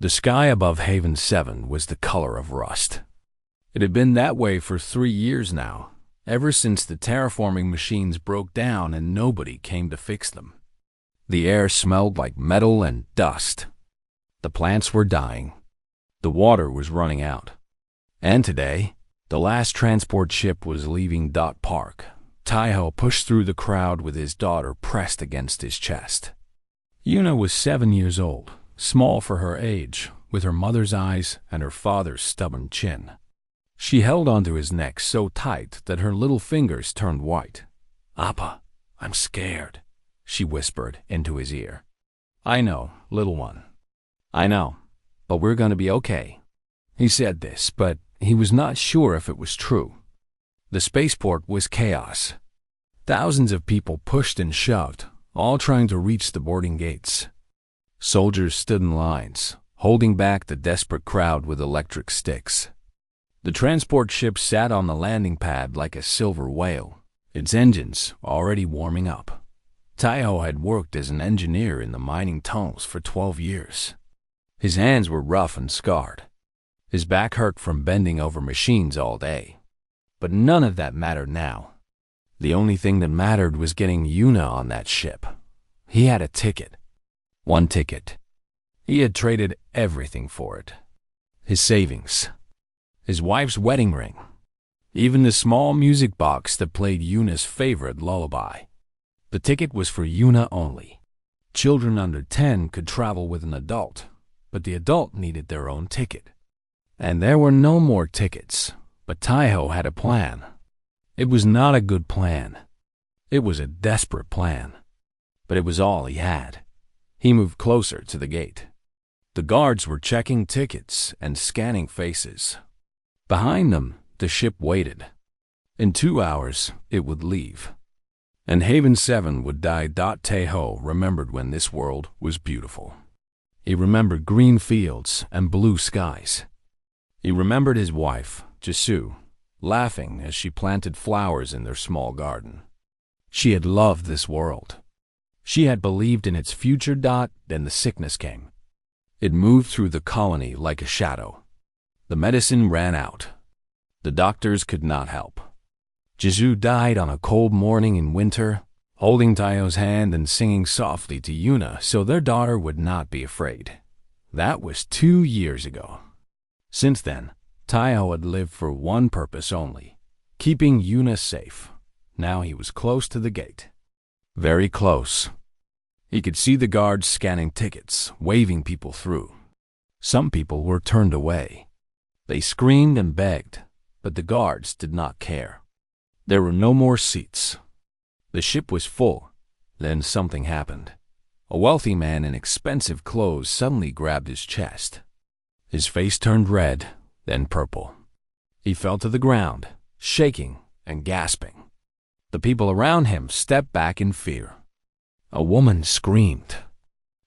The sky above Haven 7 was the color of rust. It had been that way for 3 years now, ever since the terraforming machines broke down and nobody came to fix them. The air smelled like metal and dust. The plants were dying. The water was running out. And today, the last transport ship was leaving Dot Park. Tai-Ho pushed through the crowd with his daughter pressed against his chest. Yuna was 7 years old, small for her age, with her mother's eyes and her father's stubborn chin. She held onto his neck so tight that her little fingers turned white. "Appa, I'm scared," she whispered into his ear. "I know, little one. I know, but we're going to be okay." He said this, but he was not sure if it was true. The spaceport was chaos. Thousands of people pushed and shoved, all trying to reach the boarding gates. Soldiers stood in lines, holding back the desperate crowd with electric sticks. The transport ship sat on the landing pad like a silver whale, its engines already warming up. Tai-Ho had worked as an engineer in the mining tunnels for 12 years. His hands were rough and scarred. His back hurt from bending over machines all day. But none of that mattered now. The only thing that mattered was getting Yuna on that ship. He had a ticket. One ticket. He had traded everything for it. His savings. His wife's wedding ring. Even the small music box that played Yuna's favorite lullaby. The ticket was for Yuna only. Children under 10 could travel with an adult, but the adult needed their own ticket. And there were no more tickets, but Tai-Ho had a plan. It was not a good plan. It was a desperate plan. But it was all he had. He moved closer to the gate. The guards were checking tickets and scanning faces. Behind them, the ship waited. In 2 hours, it would leave. And Haven 7 would die. Tai-Ho remembered when this world was beautiful. He remembered green fields and blue skies. He remembered his wife, Jisoo, laughing as she planted flowers in their small garden. She had loved this world. She had believed in its future. Then the sickness came. It moved through the colony like a shadow. The medicine ran out. The doctors could not help. Jisoo died on a cold morning in winter, holding Tai-Ho's hand and singing softly to Yuna so their daughter would not be afraid. That was 2 years ago. Since then, Tai-Ho had lived for one purpose only, keeping Yuna safe. Now he was close to the gate. Very close. He could see the guards scanning tickets, waving people through. Some people were turned away. They screamed and begged, but the guards did not care. There were no more seats. The ship was full. Then something happened. A wealthy man in expensive clothes suddenly grabbed his chest. His face turned red, then purple. He fell to the ground, shaking and gasping. The people around him stepped back in fear. A woman screamed.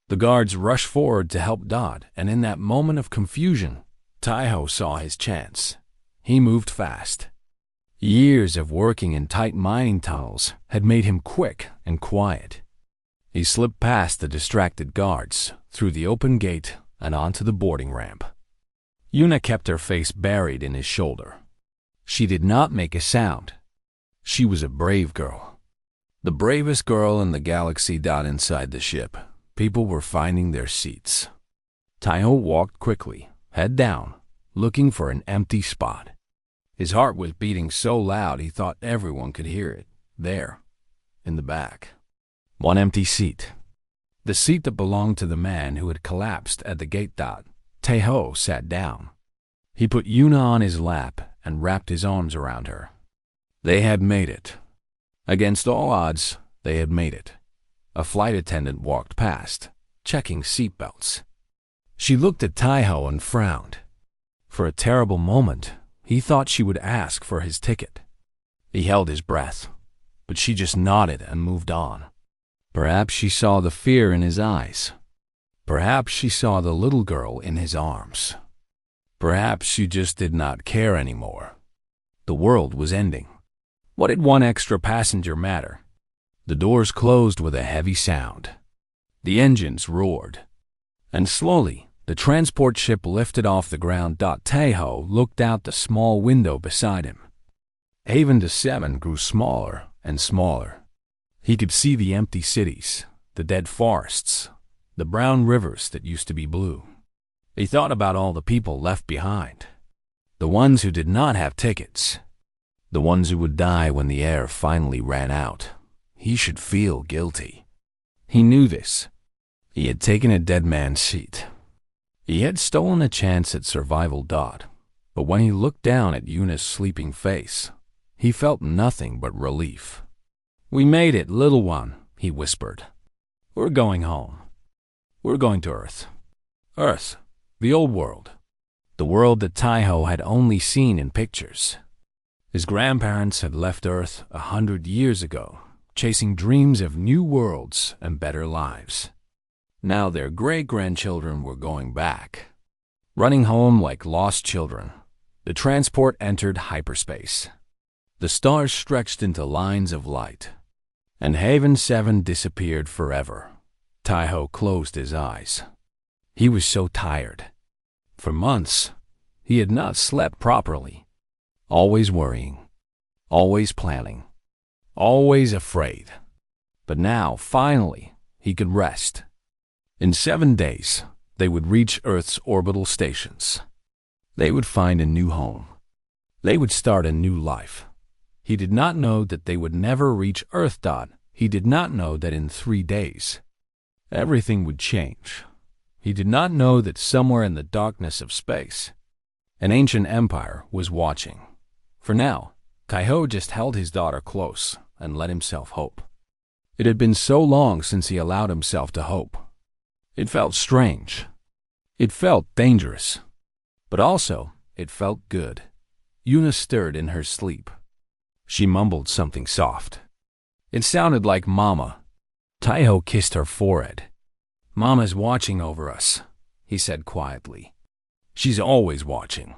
The guards rushed forward to help Dot, and in that moment of confusion, Tai-Ho saw his chance. He moved fast. Years of working in tight mining tunnels had made him quick and quiet. He slipped past the distracted guards, through the open gate, and onto the boarding ramp. Yuna kept her face buried in his shoulder. She did not make a sound. She was a brave girl. The bravest girl in the galaxy. Inside the ship, people were finding their seats. Tai-Ho walked quickly, head down, looking for an empty spot. His heart was beating so loud he thought everyone could hear it. There, in the back. One empty seat. The seat that belonged to the man who had collapsed at the gate. Tai-Ho sat down. He put Yuna on his lap and wrapped his arms around her. They had made it. Against all odds, they had made it. A flight attendant walked past, checking seatbelts. She looked at Tai-Ho and frowned. For a terrible moment, he thought she would ask for his ticket. He held his breath, but she just nodded and moved on. Perhaps she saw the fear in his eyes. Perhaps she saw the little girl in his arms. Perhaps she just did not care anymore. The world was ending. What did one extra passenger matter? The doors closed with a heavy sound. The engines roared. And slowly, The transport ship lifted off the ground. Taiho looked out the small window beside him. Haven 7 grew smaller and smaller. He could see the empty cities, the dead forests, the brown rivers that used to be blue. He thought about all the people left behind, the ones who did not have tickets, the ones who would die when the air finally ran out. He should feel guilty. He knew this. He had taken a dead man's seat. He had stolen a chance at survival. But when he looked down at Yuna's sleeping face, he felt nothing but relief. "We made it, little one," he whispered. "We're going home. We're going to Earth. Earth, the old world. The world that Taiho had only seen in pictures. His grandparents had left Earth 100 years ago, chasing dreams of new worlds and better lives. Now their great-grandchildren were going back, running home like lost children. The transport entered hyperspace. The stars stretched into lines of light, and Haven 7 disappeared forever. Taiho closed his eyes. He was so tired. For months, he had not slept properly, always worrying, always planning, always afraid. But now, finally, he could rest. In 7 days, they would reach Earth's orbital stations. They would find a new home. They would start a new life. He did not know that they would never reach Earth. He did not know that in 3 days, everything would change. He did not know that somewhere in the darkness of space, an ancient empire was watching. For now, Taiho just held his daughter close and let himself hope. It had been so long since he allowed himself to hope. It felt strange. It felt dangerous. But also, it felt good. Yuna stirred in her sleep. She mumbled something soft. It sounded like Mama. Taiho kissed her forehead. "Mama's watching over us," he said quietly. "She's always watching.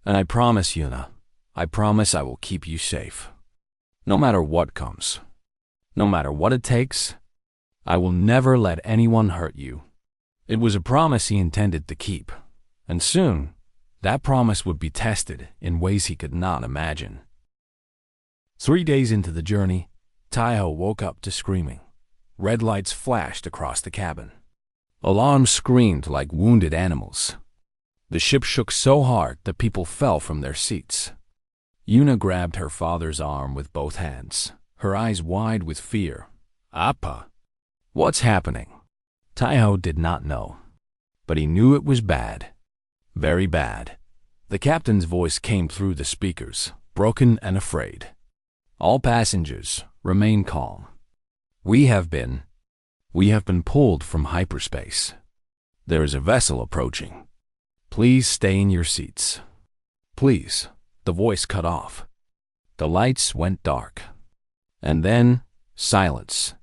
And I promise, Yuna, I promise I will keep you safe. No matter what comes, no matter what it takes, I will never let anyone hurt you." It was a promise he intended to keep, and soon, that promise would be tested in ways he could not imagine. 3 days into the journey, Taiho woke up to screaming. Red lights flashed across the cabin. Alarms screamed like wounded animals. The ship shook so hard that people fell from their seats. Yuna grabbed her father's arm with both hands, her eyes wide with fear. "Appa, what's happening?" Taiho did not know, but he knew it was bad. Very bad. The captain's voice came through the speakers, broken and afraid. "All passengers, remain calm. We have been pulled from hyperspace. There is a vessel approaching. Please stay in your seats. Please." The voice cut off. The lights went dark. And then, silence.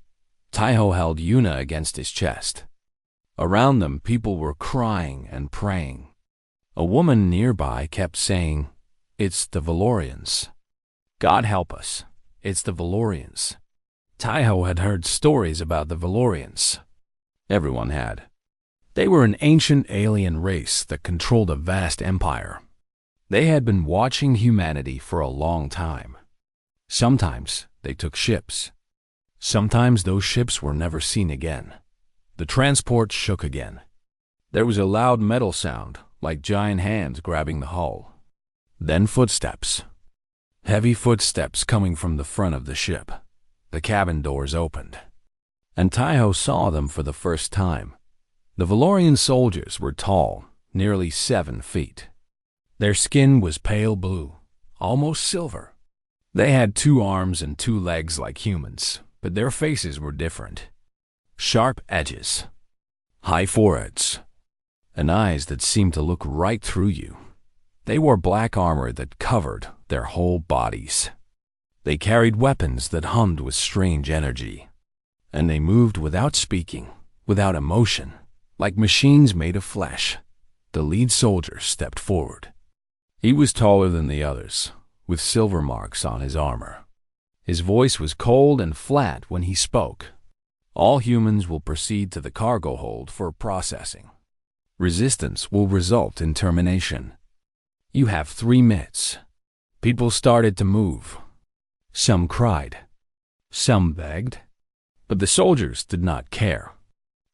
Taiho held Yuna against his chest. Around them, people were crying and praying. A woman nearby kept saying, "It's the Valorians. God help us. It's the Valorians." Taiho had heard stories about the Valorians. Everyone had. They were an ancient alien race that controlled a vast empire. They had been watching humanity for a long time. Sometimes they took ships. Sometimes those ships were never seen again. The transport shook again. There was a loud metal sound, like giant hands grabbing the hull. Then footsteps. Heavy footsteps coming from the front of the ship. The cabin doors opened. And Taiho saw them for the first time. The Valorian soldiers were tall, nearly 7 feet. Their skin was pale blue, almost silver. They had 2 arms and 2 legs like humans, but their faces were different. Sharp edges, high foreheads, and eyes that seemed to look right through you. They wore black armor that covered their whole bodies. They carried weapons that hummed with strange energy. And they moved without speaking, without emotion, like machines made of flesh. The lead soldier stepped forward. He was taller than the others, with silver marks on his armor. His voice was cold and flat when he spoke. "All humans will proceed to the cargo hold for processing. Resistance will result in termination. You have 3 minutes. People started to move. Some cried. Some begged. But the soldiers did not care.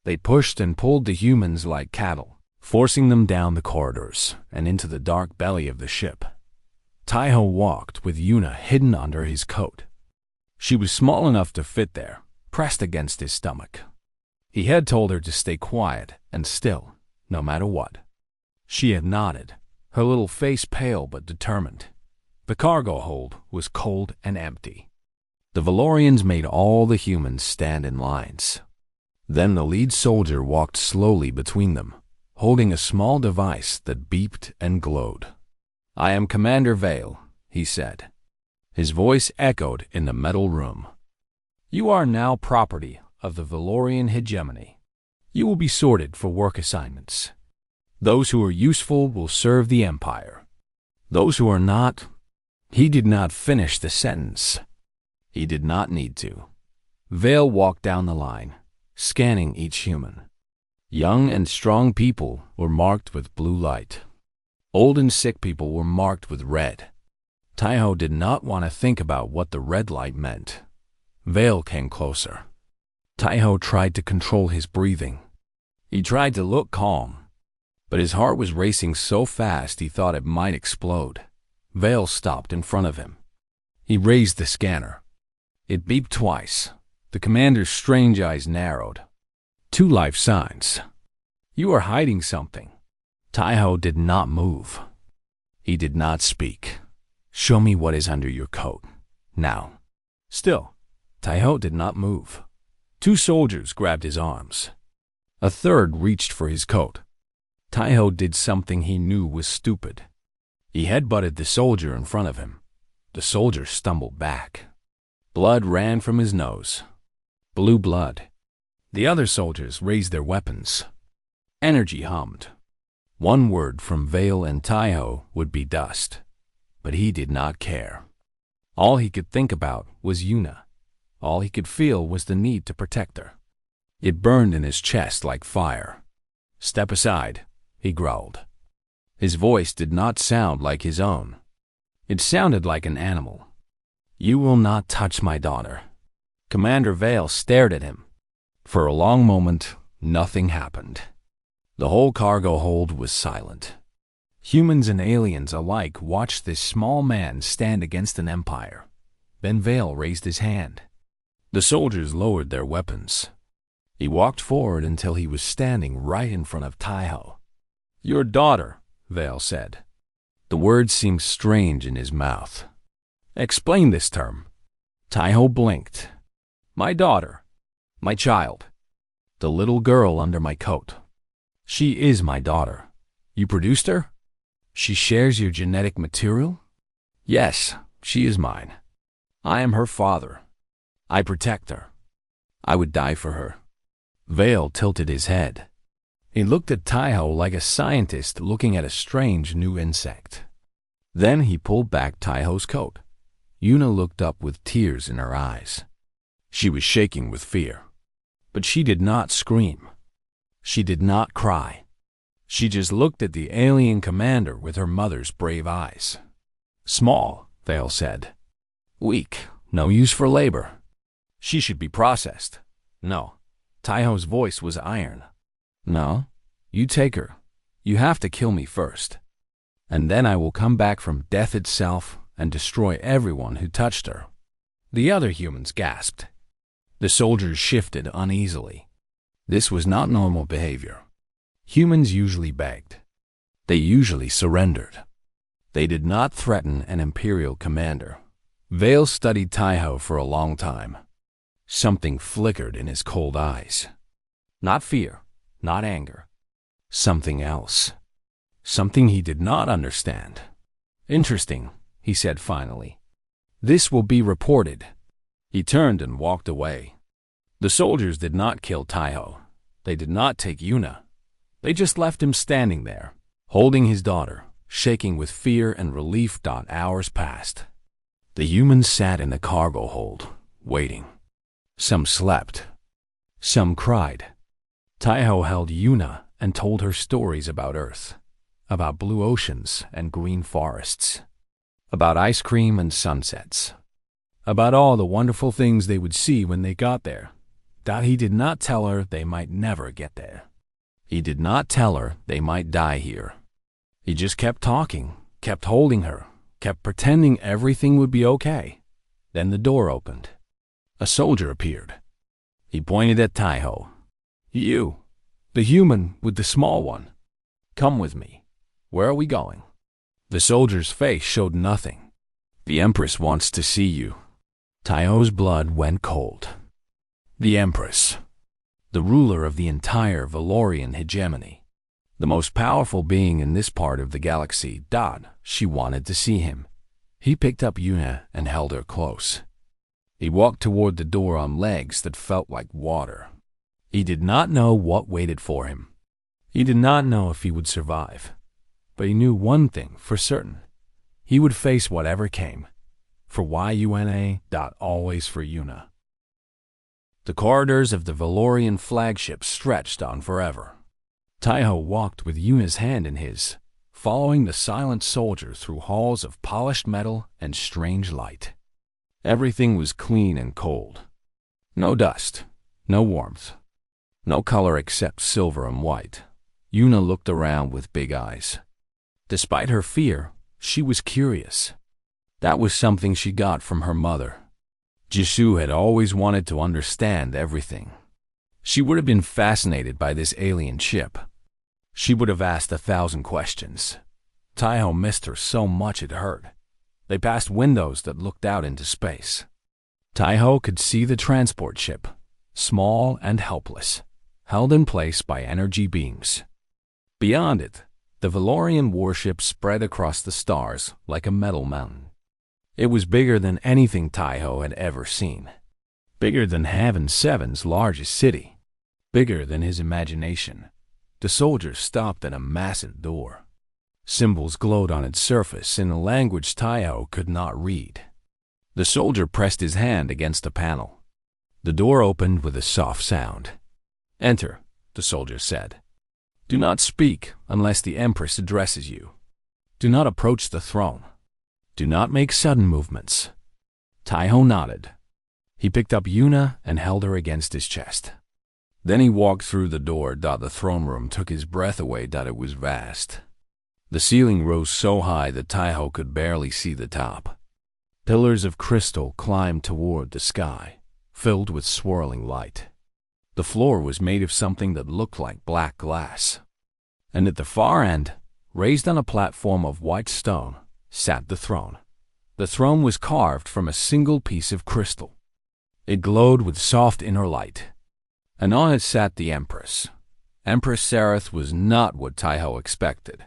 They pushed and pulled the humans like cattle, forcing them down the corridors and into the dark belly of the ship. Taiho walked with Yuna hidden under his coat. She was small enough to fit there, pressed against his stomach. He had told her to stay quiet and still, no matter what. She had nodded, her little face pale but determined. The cargo hold was cold and empty. The Valorians made all the humans stand in lines. Then the lead soldier walked slowly between them, holding a small device that beeped and glowed. "I am Commander Vale," he said. His voice echoed in the metal room. "You are now property of the Valorian hegemony. You will be sorted for work assignments. Those who are useful will serve the Empire. Those who are not—" He did not finish the sentence. He did not need to. Vale walked down the line, scanning each human. Young and strong people were marked with blue light. Old and sick people were marked with red. Taiho did not want to think about what the red light meant. Vale came closer. Taiho tried to control his breathing. He tried to look calm, but his heart was racing so fast he thought it might explode. Vale stopped in front of him. He raised the scanner. It beeped twice. The commander's strange eyes narrowed. 2 life signs. You are hiding something. Taiho did not move. He did not speak. Show me what is under your coat. Now. Still, Taiho did not move. 2 soldiers grabbed his arms. A third reached for his coat. Taiho did something he knew was stupid. He headbutted the soldier in front of him. The soldier stumbled back. Blood ran from his nose. Blue blood. The other soldiers raised their weapons. Energy hummed. One word from Vale and Taiho would be dust. But he did not care. All he could think about was Yuna. All he could feel was the need to protect her. It burned in his chest like fire. "Step aside," he growled. His voice did not sound like his own. It sounded like an animal. "You will not touch my daughter." Commander Vale stared at him. For a long moment, nothing happened. The whole cargo hold was silent. Humans and aliens alike watched this small man stand against an empire. Then Vale raised his hand. The soldiers lowered their weapons. He walked forward until he was standing right in front of Taiho. "Your daughter," Vale said. The word seemed strange in his mouth. "Explain this term." Taiho blinked. "My daughter. My child. The little girl under my coat. She is my daughter. You produced her? She shares your genetic material? Yes, she is mine. I am her father. I protect her. I would die for her." Vale tilted his head. He looked at Taiho like a scientist looking at a strange new insect. Then he pulled back Taiho's coat. Yuna looked up with tears in her eyes. She was shaking with fear. But she did not scream. She did not cry. She just looked at the alien commander with her mother's brave eyes. "Small," Vale said. "Weak, no use for labor. She should be processed." "No." Taiho's voice was iron. "No, you take her. You have to kill me first. And then I will come back from death itself and destroy everyone who touched her." The other humans gasped. The soldiers shifted uneasily. This was not normal behavior. Humans usually begged. They usually surrendered. They did not threaten an imperial commander. Vale studied Taiho for a long time. Something flickered in his cold eyes. Not fear, not anger. Something else. Something he did not understand. "Interesting," he said finally. "This will be reported." He turned and walked away. The soldiers did not kill Taiho. They did not take Yuna. They just left him standing there, holding his daughter, shaking with fear and relief. Hours passed. The humans sat in the cargo hold, waiting. Some slept. Some cried. Taiho held Yuna and told her stories about Earth, about blue oceans and green forests, about ice cream and sunsets, about all the wonderful things they would see when they got there. That he did not tell her they might never get there. He did not tell her they might die here. He just kept talking, kept holding her, kept pretending everything would be okay. Then the door opened. A soldier appeared. He pointed at Taiho. "You, the human with the small one. Come with me. Where are we going?" The soldier's face showed nothing. "The Empress wants to see you." Taiho's blood went cold. The Empress, the ruler of the entire Valorian hegemony, the most powerful being in this part of the galaxy. She wanted to see him. He picked up Yuna and held her close. He walked toward the door on legs that felt like water. He did not know what waited for him. He did not know if he would survive. But he knew one thing for certain. He would face whatever came. For YUNA. Always for Yuna. The corridors of the Valorian flagship stretched on forever. Taiho walked with Yuna's hand in his, following the silent soldier through halls of polished metal and strange light. Everything was clean and cold. No dust, no warmth, no color except silver and white. Yuna looked around with big eyes. Despite her fear, she was curious. That was something she got from her mother. Jisoo had always wanted to understand everything. She would have been fascinated by this alien ship. She would have asked 1,000 questions. Taiho missed her so much it hurt. They passed windows that looked out into space. Taiho could see the transport ship, small and helpless, held in place by energy beams. Beyond it, the Valorian warship spread across the stars like a metal mountain. It was bigger than anything Taiho had ever seen. Bigger than Heaven 7's largest city. Bigger than his imagination. The soldier stopped at a massive door. Symbols glowed on its surface in a language Taiho could not read. The soldier pressed his hand against a panel. The door opened with a soft sound. "Enter," the soldier said. "Do not speak unless the Empress addresses you. Do not approach the throne. Do not make sudden movements." Taiho nodded. He picked up Yuna and held her against his chest. Then he walked through the door. The throne room took his breath away. It was vast. The ceiling rose so high that Taiho could barely see the top. Pillars of crystal climbed toward the sky, filled with swirling light. The floor was made of something that looked like black glass. And at the far end, raised on a platform of white stone, sat the throne. The throne was carved from a single piece of crystal. It glowed with soft inner light. And on it sat the Empress. Empress Sareth was not what Taiho expected.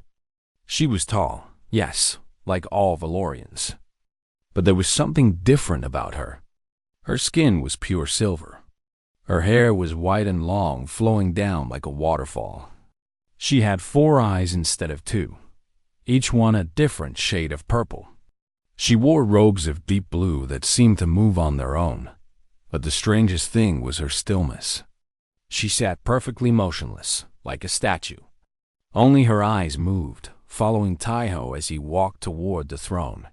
She was tall, yes, like all Valorians. But there was something different about her. Her skin was pure silver. Her hair was white and long, flowing down like a waterfall. She had 4 eyes instead of 2, each one a different shade of purple. She wore robes of deep blue that seemed to move on their own, but the strangest thing was her stillness. She sat perfectly motionless, like a statue. Only her eyes moved, following Taiho as he walked toward the throne.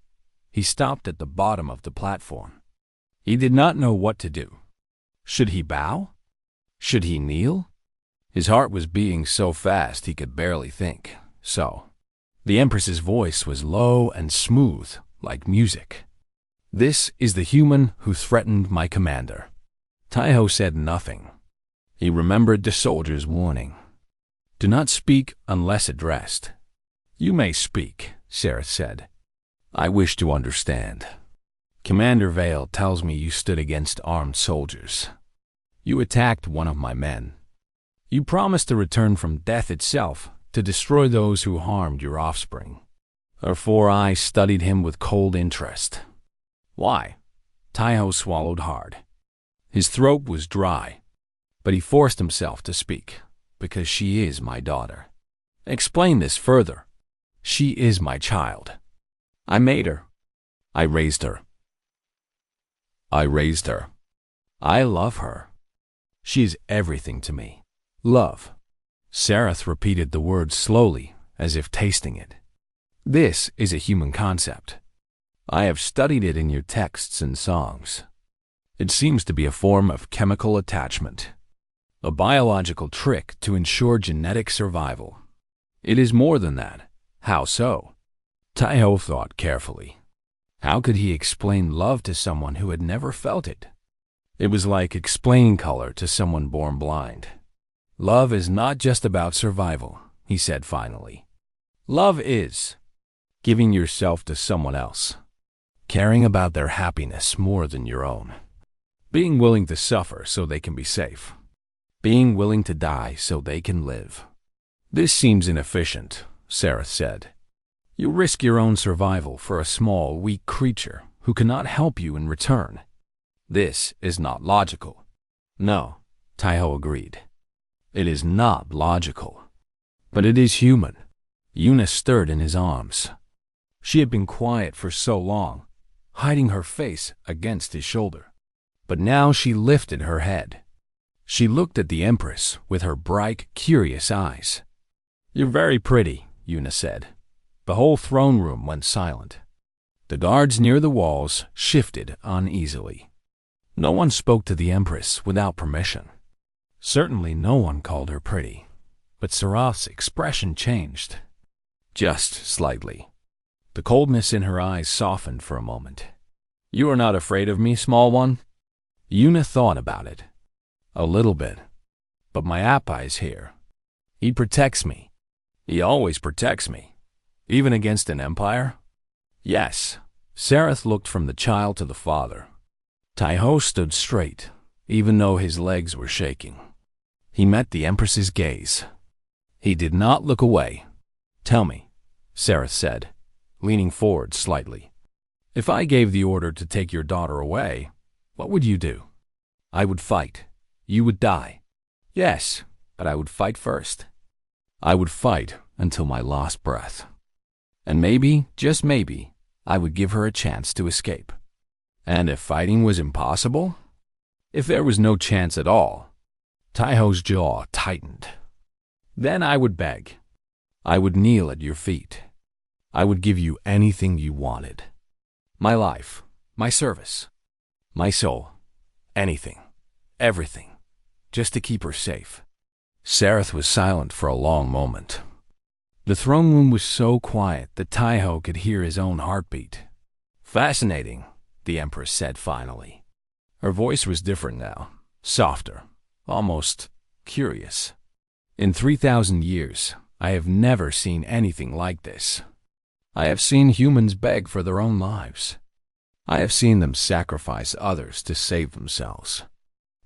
He stopped at the bottom of the platform. He did not know what to do. Should he bow? Should he kneel? His heart was beating so fast he could barely think. The Empress's voice was low and smooth, like music. "This is the human who threatened my commander." Taiho said nothing. He remembered the soldier's warning. "Do not speak unless addressed." "You may speak," Sareth said. "I wish to understand. Commander Vale tells me you stood against armed soldiers. You attacked one of my men. You promised to return from death itself to destroy those who harmed your offspring." Her 4 eyes studied him with cold interest. "Why?" Taiho swallowed hard. His throat was dry, but he forced himself to speak. "Because she is my daughter." "Explain this further." "She is my child. I made her. I raised her. I raised her. I love her. She is everything to me. Love, Sareth repeated the word slowly, as if tasting it. This is a human concept. I have studied it in your texts and songs. It seems to be a form of chemical attachment, a biological trick to ensure genetic survival. It is more than that. How so? Taiho thought carefully. How could he explain love to someone who had never felt it? It was like explaining color to someone born blind. Love is not just about survival, he said finally. Love is giving yourself to someone else, caring about their happiness more than your own, being willing to suffer so they can be safe, being willing to die so they can live. This seems inefficient, Sareth said. You risk your own survival for a small, weak creature who cannot help you in return. This is not logical. No, Taiho agreed. It is not logical. But it is human. Yuna stirred in his arms. She had been quiet for so long, hiding her face against his shoulder. But now she lifted her head. She looked at the Empress with her bright, curious eyes. You're very pretty, Yuna said. The whole throne room went silent. The guards near the walls shifted uneasily. No one spoke to the Empress without permission. Certainly no one called her pretty, but Sareth's expression changed. Just slightly. The coldness in her eyes softened for a moment. You are not afraid of me, small one? Yuna thought about it. A little bit. But my Appa is here. He protects me. He always protects me. Even against an empire? Yes. Sareth looked from the child to the father. Taiho stood straight, even though his legs were shaking. He met the Empress's gaze. He did not look away. Tell me, Sareth said, leaning forward slightly. If I gave the order to take your daughter away, what would you do? I would fight. You would die. Yes, but I would fight first. I would fight until my last breath. And maybe, just maybe, I would give her a chance to escape. And if fighting was impossible? If there was no chance at all? Taiho's jaw tightened. Then I would beg. I would kneel at your feet. I would give you anything you wanted. My life, my service, my soul, anything, everything, just to keep her safe. Sareth was silent for a long moment. The throne room was so quiet that Taiho could hear his own heartbeat. Fascinating, the Empress said finally. Her voice was different now, softer, almost curious. In 3,000 years, I have never seen anything like this. I have seen humans beg for their own lives. I have seen them sacrifice others to save themselves.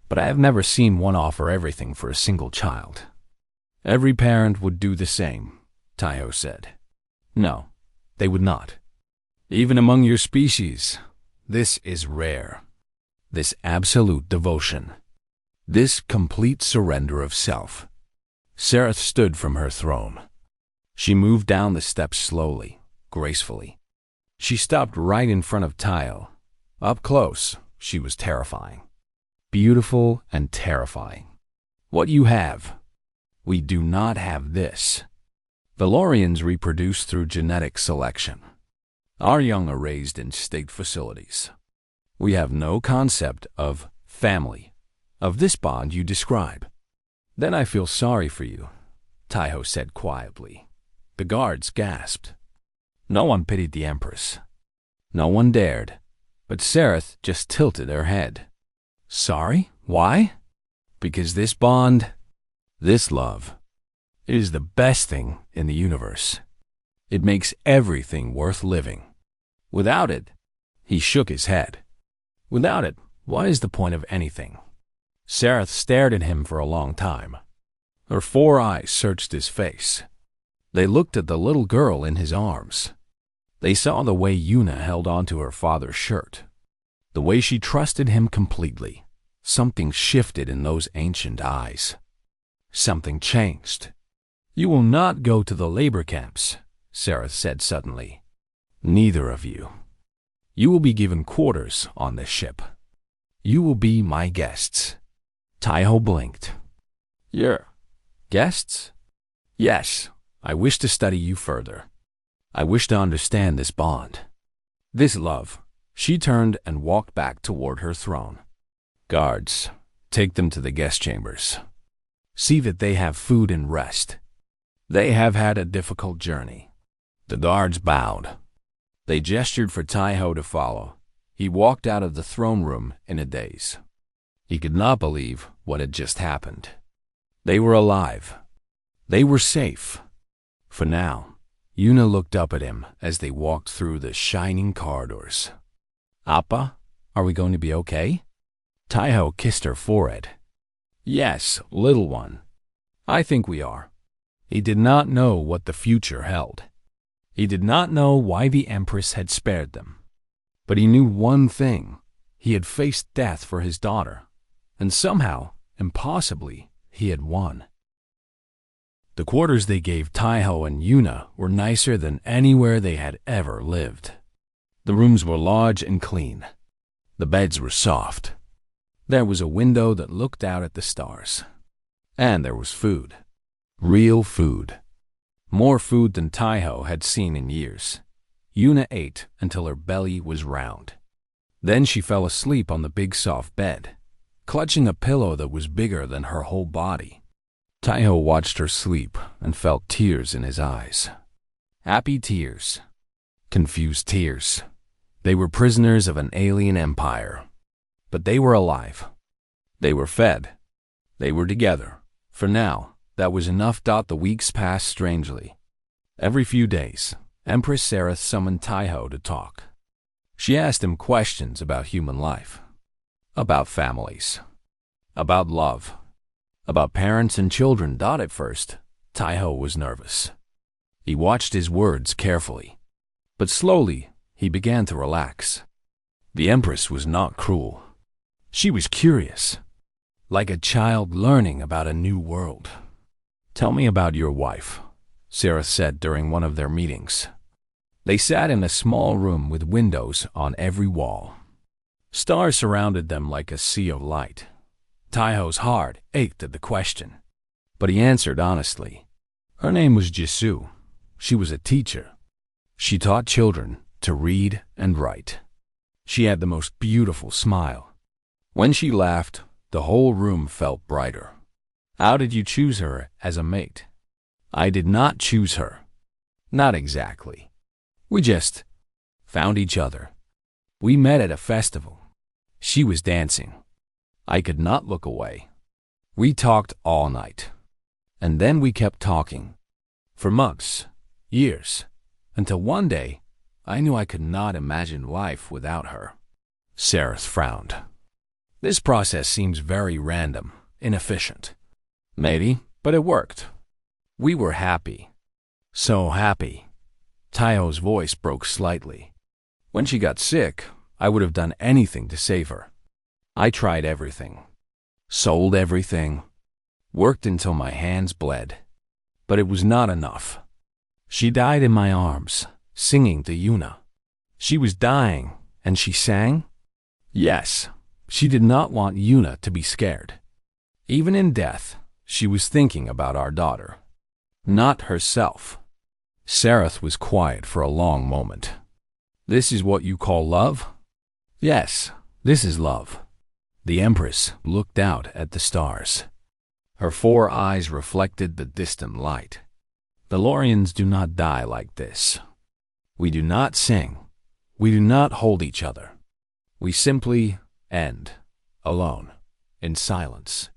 But I have never seen one offer everything for a single child. Every parent would do the same, Taiho said. No, they would not. Even among your species, this is rare. This absolute devotion. This complete surrender of self. Sareth stood from her throne. She moved down the steps slowly, gracefully. She stopped right in front of Taiho. Up close, she was terrifying. Beautiful and terrifying. What you have. We do not have this. Valorians reproduce through genetic selection. Our young are raised in state facilities. We have no concept of family, of this bond you describe. Then I feel sorry for you, Taiho said quietly. The guards gasped. No one pitied the Empress. No one dared, but Sareth just tilted her head. Sorry? Why? Because this bond, this love, is the best thing in the universe. It makes everything worth living. Without it, he shook his head. Without it, what is the point of anything? Sareth stared at him for a long time. Her 4 eyes searched his face. They looked at the little girl in his arms. They saw the way Yuna held onto her father's shirt. The way she trusted him completely. Something shifted in those ancient eyes. Something changed. You will not go to the labor camps, Sareth said suddenly. Neither of you. You will be given quarters on this ship. You will be my guests. Taiho blinked. Your guests? Yes, I wish to study you further. I wish to understand this bond. This love. She turned and walked back toward her throne. Guards, take them to the guest chambers. See that they have food and rest. They have had a difficult journey. The guards bowed. They gestured for Taiho to follow. He walked out of the throne room in a daze. He could not believe what had just happened. They were alive. They were safe. For now, Yuna looked up at him as they walked through the shining corridors. Appa, are we going to be okay? Taiho kissed her forehead. Yes, little one. I think we are. He did not know what the future held. He did not know why the Empress had spared them. But he knew one thing. He had faced death for his daughter, and somehow, impossibly, he had won. The quarters they gave Taiho and Yuna were nicer than anywhere they had ever lived. The rooms were large and clean. The beds were soft. There was a window that looked out at the stars. And there was food. Real food. More food than Taiho had seen in years. Yuna ate until her belly was round. Then she fell asleep on the big soft bed, clutching a pillow that was bigger than her whole body. Taiho watched her sleep and felt tears in his eyes. Happy tears. Confused tears. They were prisoners of an alien empire. But they were alive. They were fed. They were together. For now, that was enough. The weeks passed strangely. Every few days, Empress Sarah summoned Taiho to talk. She asked him questions about human life, about families, about love, about parents and children. At first, Taiho was nervous. He watched his words carefully, but slowly he began to relax. The Empress was not cruel. She was curious, like a child learning about a new world. Tell me about your wife, Sarah said during one of their meetings. They sat in a small room with windows on every wall. Stars surrounded them like a sea of light. Taiho's heart ached at the question, but he answered honestly. Her name was Jisoo. She was a teacher. She taught children to read and write. She had the most beautiful smile. When she laughed, the whole room felt brighter. How did you choose her as a mate? I did not choose her. Not exactly. We just found each other. We met at a festival. She was dancing. I could not look away. We talked all night. And then we kept talking. For months, years, until one day, I knew I could not imagine life without her. Sarah frowned. This process seems very random, inefficient. Maybe, but it worked. We were happy. So happy. Taiho's voice broke slightly. When she got sick, I would have done anything to save her. I tried everything. Sold everything. Worked until my hands bled. But it was not enough. She died in my arms, singing to Yuna. She was dying, and she sang? Yes, she did not want Yuna to be scared. Even in death, she was thinking about our daughter, not herself. Sareth was quiet for a long moment. This is what you call love? Yes, this is love. The Empress looked out at the stars. Her 4 eyes reflected the distant light. The Lorians do not die like this. We do not sing. We do not hold each other. We simply end, alone, in silence.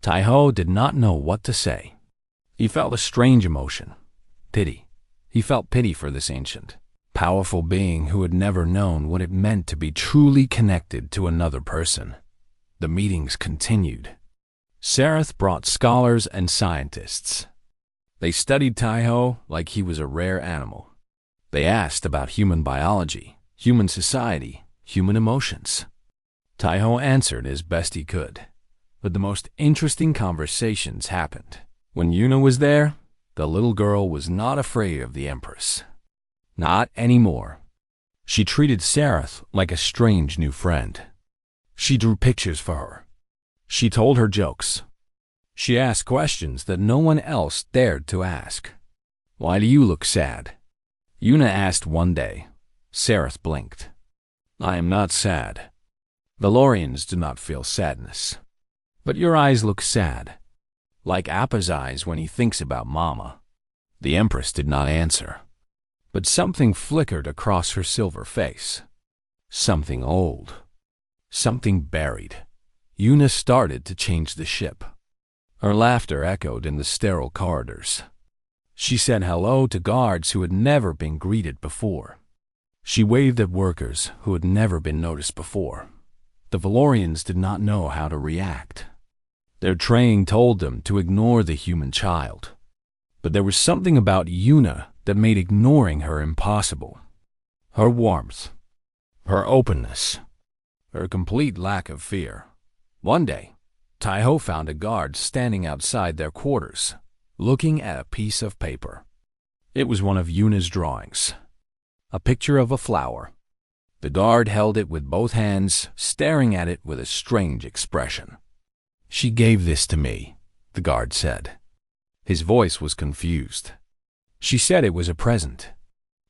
Taiho did not know what to say. He felt a strange emotion, pity. He felt pity for this ancient, powerful being who had never known what it meant to be truly connected to another person. The meetings continued. Sareth brought scholars and scientists. They studied Taiho like he was a rare animal. They asked about human biology, human society, human emotions. Taiho answered as best he could. But the most interesting conversations happened. When Yuna was there, the little girl was not afraid of the Empress. Not anymore. She treated Sareth like a strange new friend. She drew pictures for her. She told her jokes. She asked questions that no one else dared to ask. "Why do you look sad?" Yuna asked one day. Sareth blinked. "I am not sad. Valorians do not feel sadness. But your eyes look sad, like Appa's eyes when he thinks about Mama." The Empress did not answer, but something flickered across her silver face. Something old. Something buried. Yuna started to change the ship. Her laughter echoed in the sterile corridors. She said hello to guards who had never been greeted before. She waved at workers who had never been noticed before. The Valorians did not know how to react. Their training told them to ignore the human child. But there was something about Yuna that made ignoring her impossible. Her warmth, her openness, her complete lack of fear. One day, Taiho found a guard standing outside their quarters, looking at a piece of paper. It was one of Yuna's drawings, a picture of a flower. The guard held it with both hands, staring at it with a strange expression. "She gave this to me," the guard said. His voice was confused. "She said it was a present.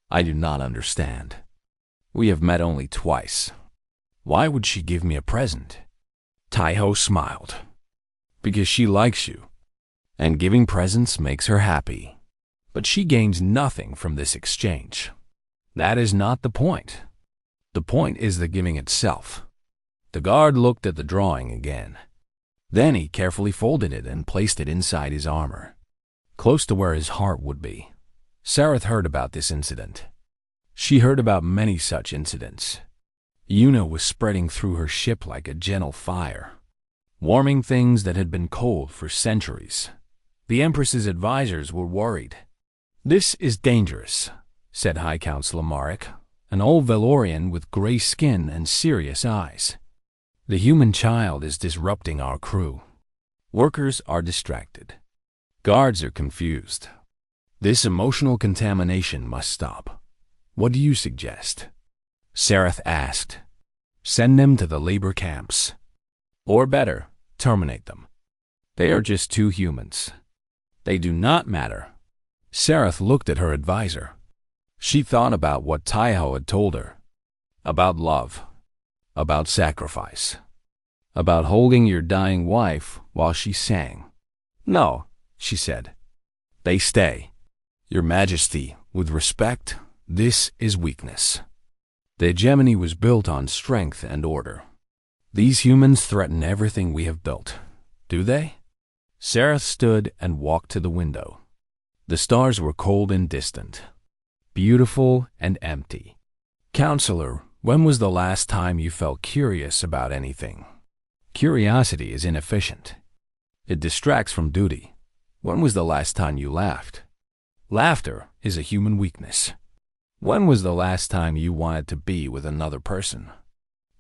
I do not understand. We have met only twice. Why would she give me a present?" Taiho smiled. "Because she likes you, and giving presents makes her happy. But she gains nothing from this exchange. That is not the point. The point is the giving itself." The guard looked at the drawing again. Then he carefully folded it and placed it inside his armor, close to where his heart would be. Sareth heard about this incident. She heard about many such incidents. Yuna was spreading through her ship like a gentle fire, warming things that had been cold for centuries. The Empress's advisors were worried. "This is dangerous," said High Counselor Marek, an old Valorian with gray skin and serious eyes. "The human child is disrupting our crew. Workers are distracted. Guards are confused. This emotional contamination must stop. What do you suggest?" Sareth asked. "Send them to the labor camps. Or better, terminate them. They are just two humans. They do not matter." Sareth looked at her advisor. She thought about what Taiho had told her. About love. About sacrifice. About holding your dying wife while she sang. "No," she said. "They stay. Your Majesty, with respect, this is weakness. The hegemony was built on strength and order. These humans threaten everything we have built. Do they?" Sareth stood and walked to the window. The stars were cold and distant, beautiful and empty. "Counselor, when was the last time you felt curious about anything? Curiosity is inefficient. It distracts from duty. When was the last time you laughed? Laughter is a human weakness. When was the last time you wanted to be with another person?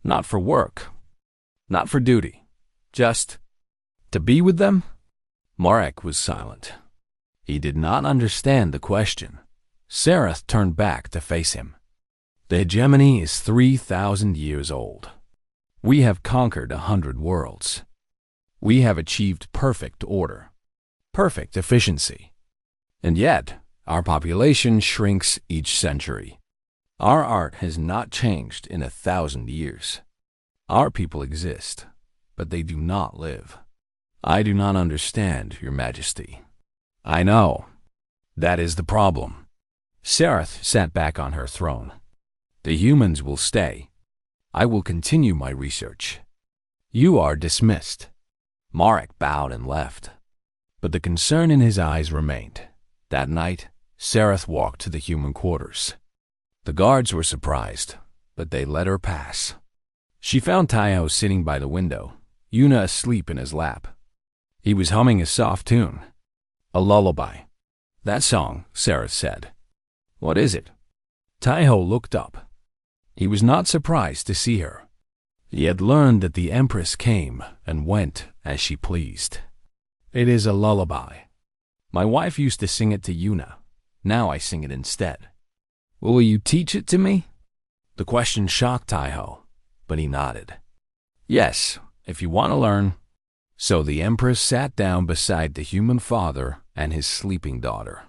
Not for work, not for duty, just to be with them?" Marek was silent. He did not understand the question. Sareth turned back to face him. "The hegemony is 3,000 years old. We have conquered 100 worlds. We have achieved perfect order, perfect efficiency. And yet, our population shrinks each century. Our art has not changed in 1,000 years. Our people exist, but they do not live. I do not understand, Your Majesty." "I know. That is the problem." Sareth sat back on her throne. "The humans will stay. I will continue my research. You are dismissed." Marek bowed and left, but the concern in his eyes remained. That night, Sareth walked to the human quarters. The guards were surprised, but they let her pass. She found Taiho sitting by the window, Yuna asleep in his lap. He was humming a soft tune, a lullaby. "That song," Sareth said. "What is it?" Taiho looked up. He was not surprised to see her. He had learned that the Empress came and went as she pleased. "It is a lullaby. My wife used to sing it to Yuna. Now I sing it instead. Will you teach it to me?" The question shocked Taiho, but he nodded. "Yes, if you want to learn." So the Empress sat down beside the human father and his sleeping daughter.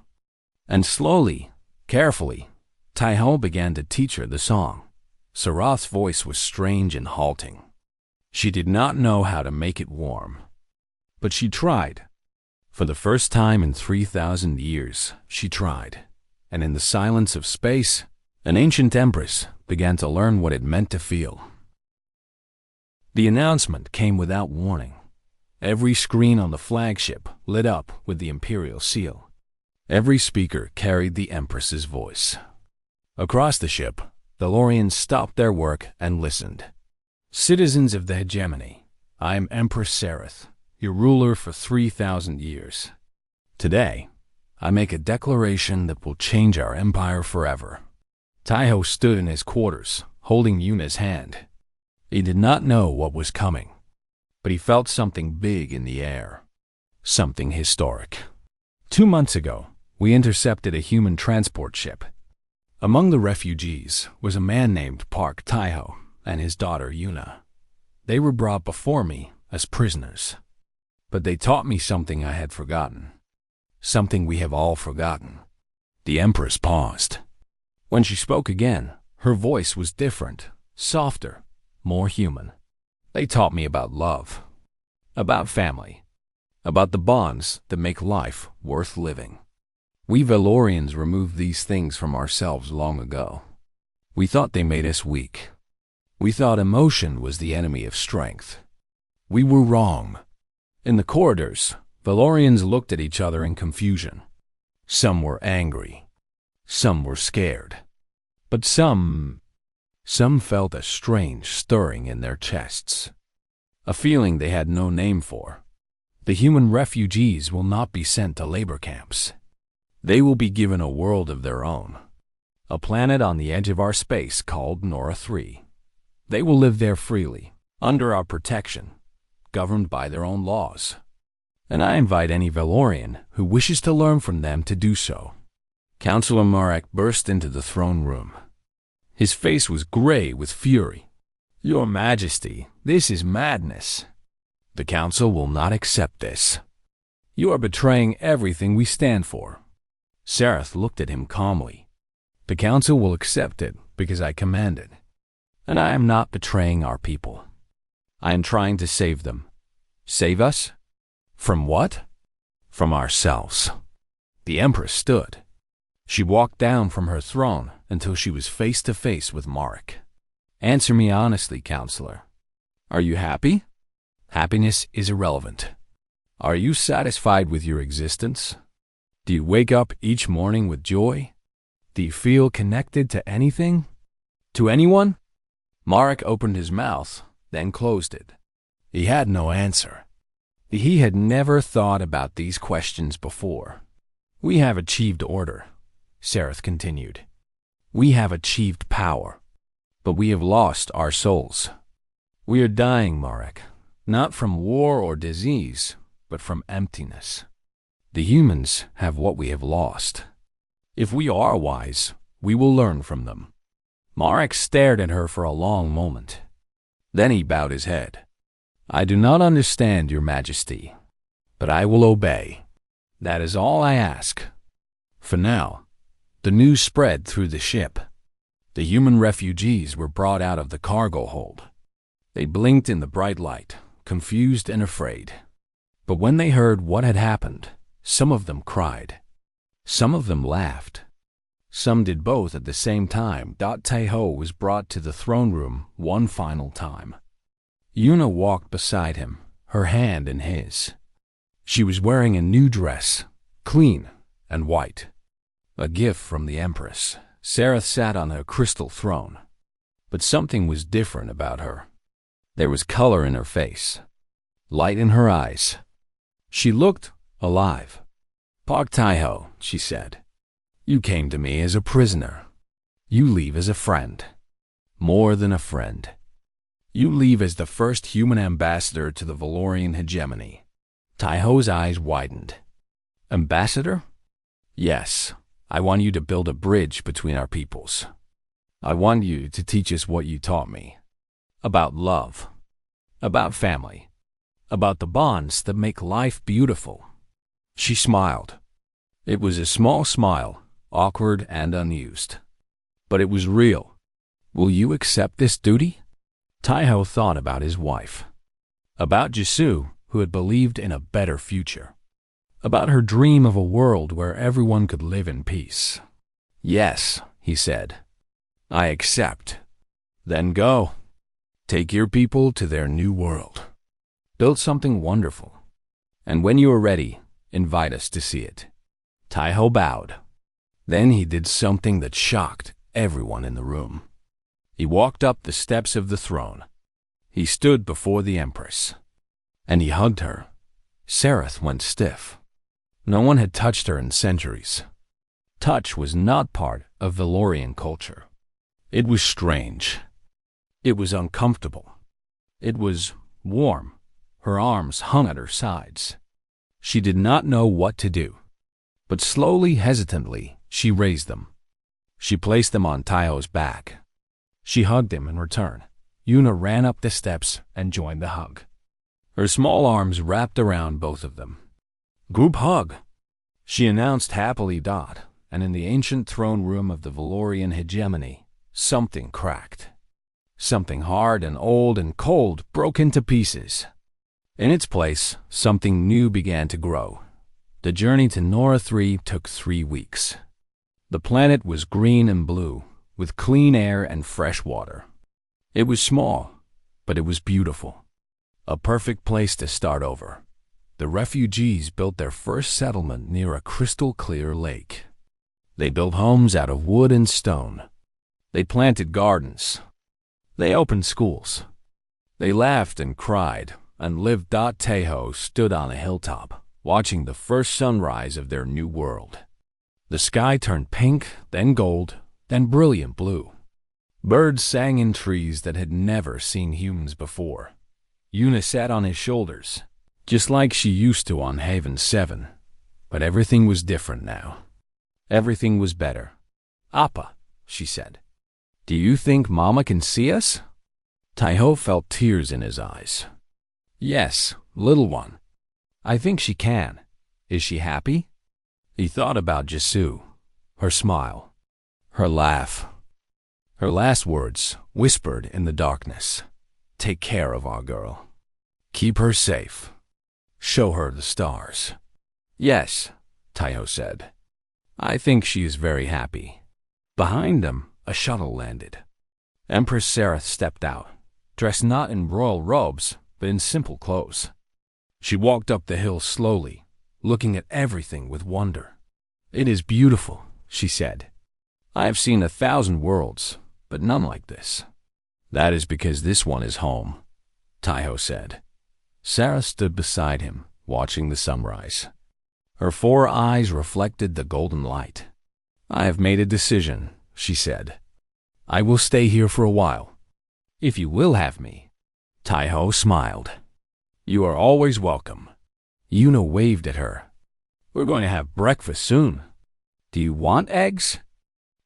And slowly, carefully, Taiho began to teach her the song. Sarath's voice was strange and halting. She did not know how to make it warm. But she tried. For the first time in 3,000 years, she tried. And in the silence of space, an ancient Empress began to learn what it meant to feel. The announcement came without warning. Every screen on the flagship lit up with the Imperial seal. Every speaker carried the Empress's voice. Across the ship, the Lorians stopped their work and listened. Citizens of the hegemony, I am Empress Sarath, your ruler for 3,000 years. Today, I make a declaration that will change our empire forever. Taiho stood in his quarters, holding Yuna's hand. He did not know what was coming, but he felt something big in the air. Something historic. 2 months ago, we intercepted a human transport ship. Among the refugees was a man named Park Taiho and his daughter Yuna. They were brought before me as prisoners. But they taught me something I had forgotten. Something we have all forgotten. The Empress paused. When she spoke again, her voice was different, softer, more human. They taught me about love, about family, about the bonds that make life worth living. We Valorians removed these things from ourselves long ago. We thought they made us weak. We thought emotion was the enemy of strength. We were wrong. In the corridors, Valorians looked at each other in confusion. Some were angry. Some were scared. But some felt a strange stirring in their chests. A feeling they had no name for. The human refugees will not be sent to labor camps. They will be given a world of their own. A planet on the edge of our space called Nora 3. They will live there freely, under our protection, governed by their own laws. And I invite any Valorian who wishes to learn from them to do so. Councillor Marek burst into the throne room. His face was gray with fury. Your Majesty, this is madness. The Council will not accept this. You are betraying everything we stand for. Sarath looked at him calmly. The Council will accept it because I command it. And I am not betraying our people. I am trying to save them. Save us? From what? From ourselves. The Empress stood. She walked down from her throne until she was face to face with Marek. Answer me honestly, Counselor. Are you happy? Happiness is irrelevant. Are you satisfied with your existence? Do you wake up each morning with joy? Do you feel connected to anything? To anyone? Marek opened his mouth, then closed it. He had no answer. He had never thought about these questions before. We have achieved order, Sarath continued. We have achieved power, but we have lost our souls. We are dying, Marek, not from war or disease, but from emptiness. The humans have what we have lost. If we are wise, we will learn from them. Marek stared at her for a long moment. Then he bowed his head. I do not understand, Your Majesty, but I will obey. That is all I ask. For now, the news spread through the ship. The human refugees were brought out of the cargo hold. They blinked in the bright light, confused and afraid. But when they heard what had happened, some of them cried. Some of them laughed. Some did both at the same time. Taiho was brought to the throne room one final time. Yuna walked beside him, her hand in his. She was wearing a new dress, clean and white. A gift from the Empress. Sarath sat on her crystal throne. But something was different about her. There was color in her face, light in her eyes. She looked alive. Park Taiho, she said. You came to me as a prisoner. You leave as a friend. More than a friend. You leave as the first human ambassador to the Valorian hegemony. Taiho's eyes widened. Ambassador? Yes, I want you to build a bridge between our peoples. I want you to teach us what you taught me. About love. About family. about the bonds that make life beautiful. She smiled. It was a small smile, awkward and unused. But it was real. Will you accept this duty? Taiho thought about his wife. About Jisoo, who had believed in a better future. About her dream of a world where everyone could live in peace. Yes, he said. I accept. Then go. Take your people to their new world. Build something wonderful. And when you are ready, invite us to see it. Taiho bowed. Then he did something that shocked everyone in the room. He walked up the steps of the throne. He stood before the Empress. And he hugged her. Sereth went stiff. No one had touched her in centuries. Touch was not part of Valorian culture. It was strange. It was uncomfortable. It was warm. Her arms hung at her sides. She did not know what to do. But slowly, hesitantly, she raised them. She placed them on Taiho's back. She hugged him in return. Yuna ran up the steps and joined the hug. Her small arms wrapped around both of them. Group hug, she announced happily. And in the ancient throne room of the Valorian hegemony, something cracked. Something hard and old and cold broke into pieces. In its place, something new began to grow. The journey to Nora 3 took 3 weeks. The planet was green and blue, with clean air and fresh water. It was small, but it was beautiful. A perfect place to start over. The refugees built their first settlement near a crystal-clear lake. They built homes out of wood and stone. They planted gardens. They opened schools. They laughed and cried and lived. Taiho stood on a hilltop, watching the first sunrise of their new world. The sky turned pink, then gold, then brilliant blue. Birds sang in trees that had never seen humans before. Yuna sat on his shoulders, just like she used to on Haven 7. But everything was different now. Everything was better. Appa, she said. Do you think Mama can see us? Taiho felt tears in his eyes. Yes, little one. I think she can. Is she happy? He thought about Jisoo, her smile, her laugh. Her last words, whispered in the darkness. Take care of our girl. Keep her safe. Show her the stars. Yes, Taiho said. I think she is very happy. Behind them, a shuttle landed. Empress Sereth stepped out, dressed not in royal robes, but in simple clothes. She walked up the hill slowly, looking at everything with wonder. It is beautiful, she said. I have seen 1,000 worlds, but none like this. That is because this one is home, Taiho said. Sereth stood beside him, watching the sunrise. Her 4 eyes reflected the golden light. I have made a decision, she said. I will stay here for a while. If you will have me. Taiho smiled. You are always welcome. Yuna waved at her. We're going to have breakfast soon. Do you want eggs?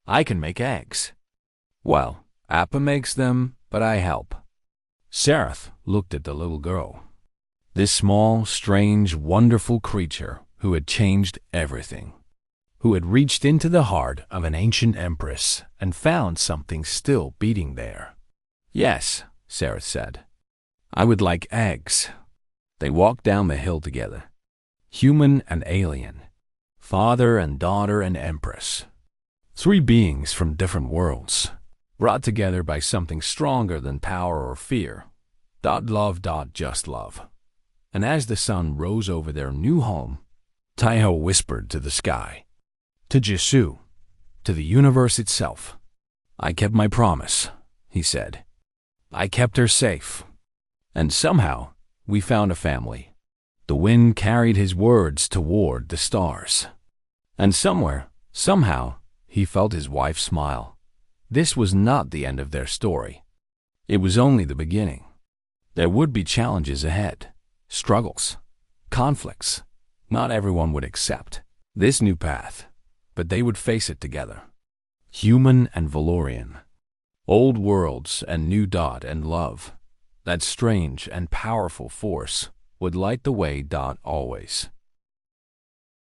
I can make eggs. Well, Appa makes them, but I help. Sereth looked at the little girl. This small, strange, wonderful creature who had changed everything. Who had reached into the heart of an ancient empress and found something still beating there. Yes, Sereth said. I would like eggs. They walked down the hill together. Human and alien. Father and daughter and empress. 3 beings from different worlds, brought together by something stronger than power or fear. Love, just love. And as the sun rose over their new home, Taiho whispered to the sky, to Jisoo, to the universe itself. I kept my promise, he said. I kept her safe. And somehow, we found a family. The wind carried his words toward the stars. And somewhere, somehow, he felt his wife smile. This was not the end of their story. It was only the beginning. There would be challenges ahead, struggles, conflicts. Not everyone would accept this new path, but they would face it together. Human and Valorian. Old worlds and new and love. That strange and powerful force would light the way. Always.